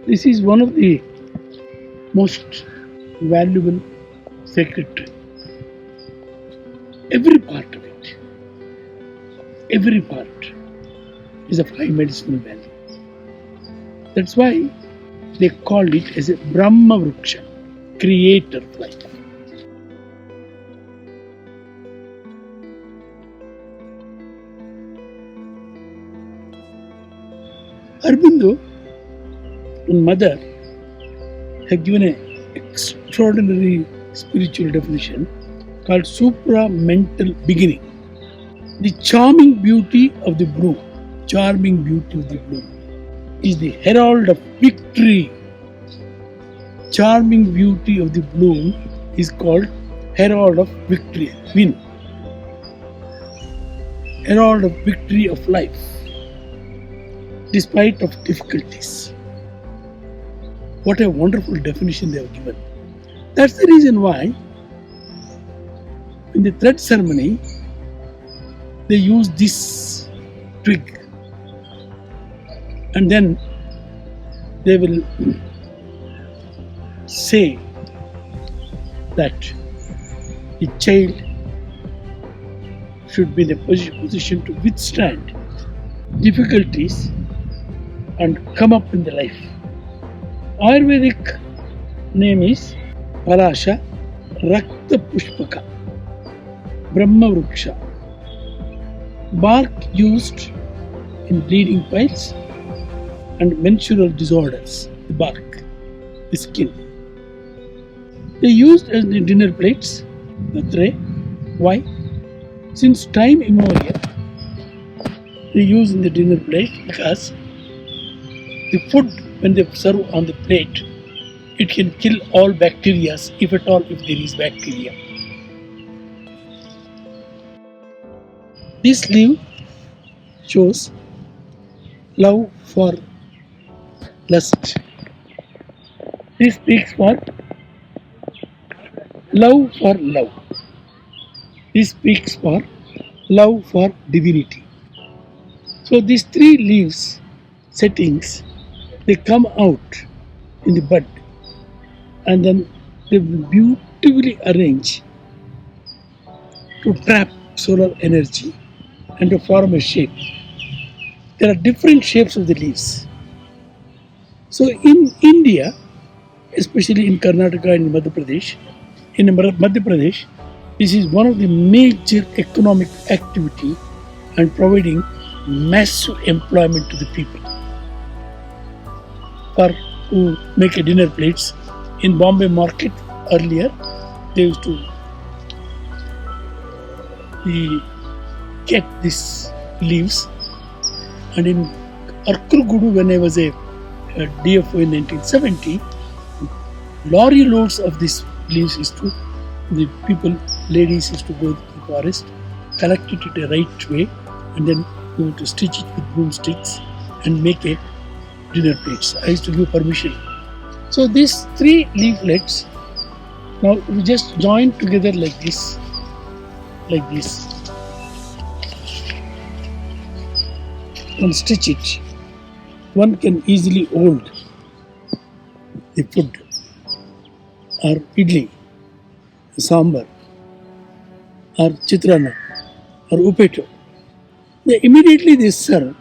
This is one of the most valuable sacred tree. Every part of it, every part is of high medicinal value. That's why they called it as a Brahma Vriksha, creator of life. Aurobindo and Mother have given an extraordinary spiritual definition called supra-mental beginning. The charming beauty of the bloom, is the herald of victory. Charming beauty of the bloom is called herald of victory, win. Herald of victory of life, despite of difficulties. What a wonderful definition they have given. That's the reason why in the thread ceremony they use this twig, and then they will say that the child should be in a position to withstand difficulties and come up in the life. Ayurvedic name is Palasha Rakta Pushpaka Brahma Vriksha. Bark used in bleeding piles and menstrual disorders. The bark, the skin. They used as the dinner plates, the tray. Why? Since time immemorial, they use in the dinner plate because the food, when they serve on the plate, it can kill all bacteria, if at all, if there is bacteria. This leaf shows love for lust. This speaks for love for love. This speaks for love for divinity. So these three leaves settings, they come out in the bud and then they will beautifully arrange to trap solar energy and to form a shape. There are different shapes of the leaves. So in India, especially in Karnataka and Madhya Pradesh, this is one of the major economic activity and providing massive employment to the people. For who make a dinner plates in Bombay market earlier, they used to get these leaves, and in Arkulgudu, when I was a DFO in 1970, lorry loads of these leaves the people, ladies used to go to the forest, collect it in a right way, and then you have to stitch it with broomsticks and make a dinner plates. I used to give permission. So these three leaflets, now we just join together like this, and stitch it. One can easily hold the food or idli, sambar, or chitrana, or upeto. Immediately they serve,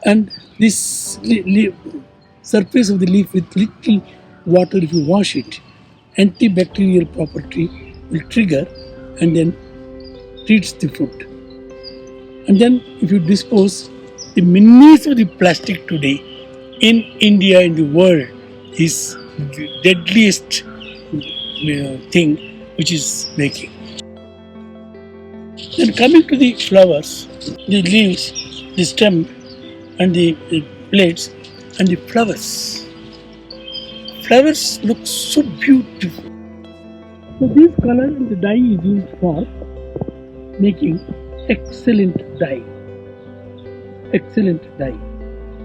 and this surface of the leaf with little water, if you wash it, antibacterial property will trigger and then treats the food. And then if you dispose, the menace of the plastic today in India, in the world, is the deadliest thing which is making. Then coming to the flowers, the leaves, the stem, and the plates, and the flowers. Flowers look so beautiful. So this color and the dye is used for making excellent dye. Excellent dye.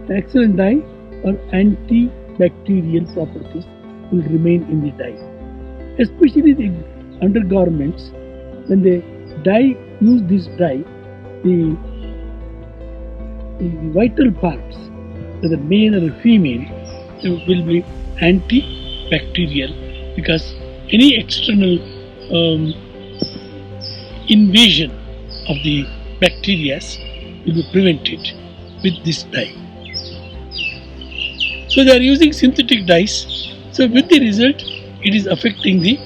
The excellent dye or antibacterial properties will remain in the dye. Especially the undergarments, when they use this dye, the vital parts, whether male or female, will be antibacterial, because any external invasion of the bacteria will be prevented with this dye. So they are using synthetic dyes. So with the result, it is affecting the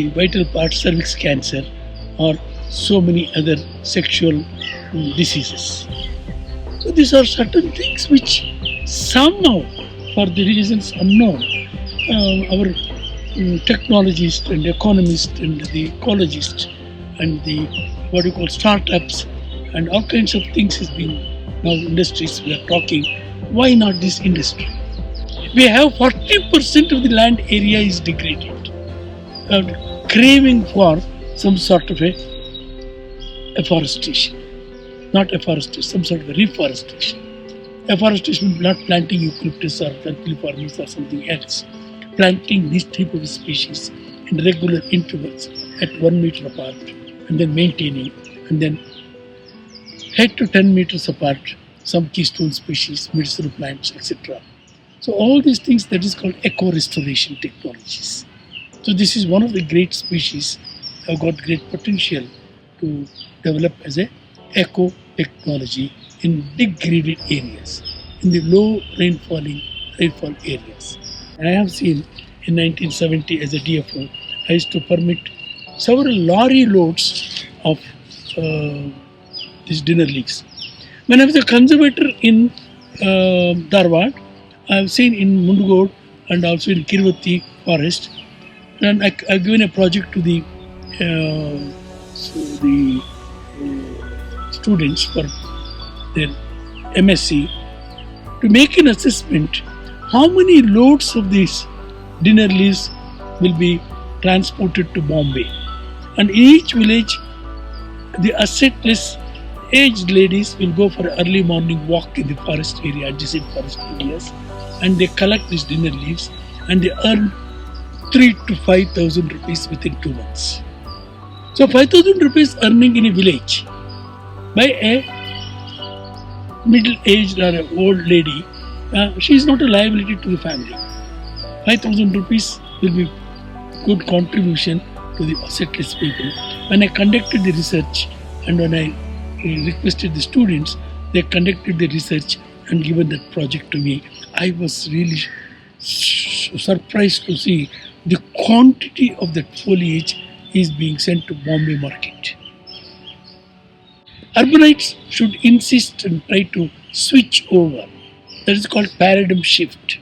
vital parts, cervix cancer, or so many other sexual diseases. So these are certain things which somehow, for the reasons unknown, our technologists and economists and the ecologists and the what you call startups and all kinds of things has been now industries we are talking. Why not this industry? We have 40% of the land area is degraded. Craving for some sort of a afforestation. Not afforestation, some sort of a reforestation. Afforestation, not planting eucalyptus or purpliformis or something else. Planting this type of species in regular intervals at 1 meter apart, and then maintaining, and then 8 to 10 meters apart some keystone species, medicinal plants, etc. So all these things, that is called eco-restoration technologies. So this is one of the great species have got great potential to develop as a eco technology in degraded areas, in the low rainfall areas. I have seen in 1970 as a DFO, I used to permit several lorry loads of these dinner leaves. When I was a conservator in Dharwad, I have seen in Mundugod and also in Kirvati forest, and I've given a project to the students for their MSc to make an assessment how many loads of these dinner leaves will be transported to Bombay. And in each village, the assetless aged ladies will go for an early morning walk in the forest area, adjacent forest areas, and they collect these dinner leaves and they earn 3,000 to 5,000 rupees within 2 months. So 5,000 rupees earning in a village by a middle-aged or an old lady, she is not a liability to the family. 5,000 rupees will be good contribution to the assetless people. When I conducted the research and when I requested the students, they conducted the research and given that project to me. I was really surprised to see the quantity of that foliage is being sent to Bombay market. Urbanites should insist and try to switch over. That is called paradigm shift.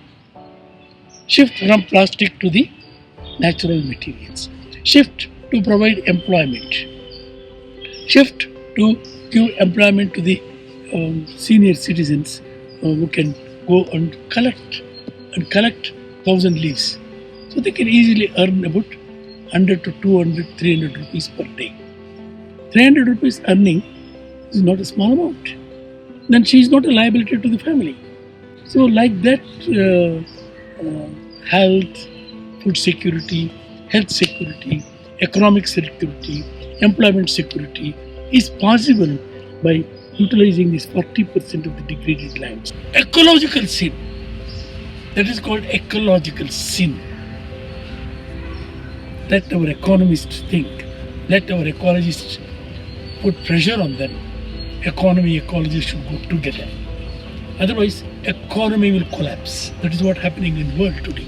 Shift from plastic to the natural materials. Shift to provide employment. Shift to give employment to the senior citizens who can go and collect 1,000 leaves. So they can easily earn about 100 to 200, 300 rupees per day. 300 rupees earning is not a small amount. Then she is not a liability to the family. So like that, health, food security, health security, economic security, employment security is possible by utilizing this 40% of the degraded lands. Ecological sin. That is called ecological sin. Let our economists think. Let our ecologists put pressure on them. Economy, ecology should go together. Otherwise, economy will collapse. That is what is happening in the world today.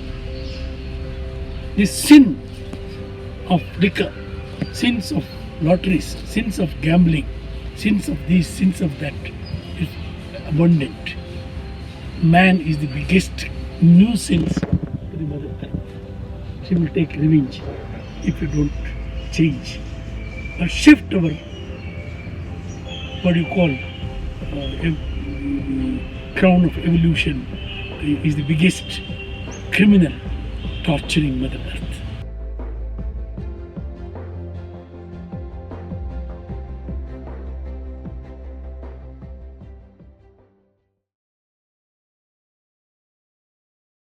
The sin of liquor, sins of lotteries, sins of gambling, sins of this, sins of that is abundant. Man is the biggest nuisance to the Mother Earth. She will take revenge if you don't change. Or shift our, what do you call, crown of evolution is the biggest criminal torturing Mother Earth.